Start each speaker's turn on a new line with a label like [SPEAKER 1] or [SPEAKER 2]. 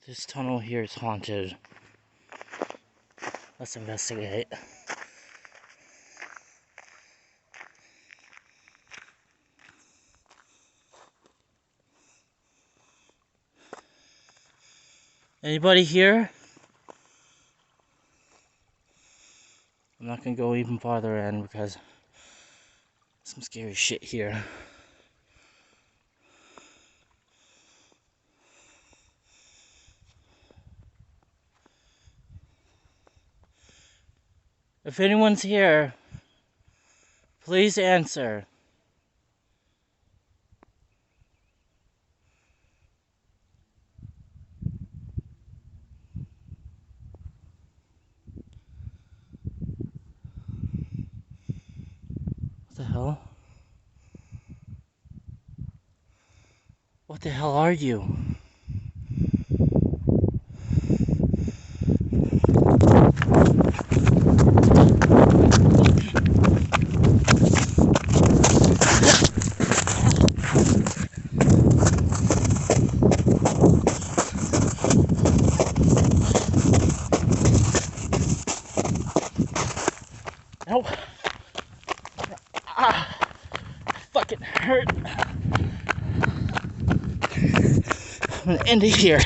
[SPEAKER 1] This tunnel here is haunted. Let's investigate. Anybody here? I'm not gonna go even farther in because some scary shit here. If anyone's here, please answer. What the hell? What the hell are you? Ow! Ah! Fucking hurt. I'm gonna end it here.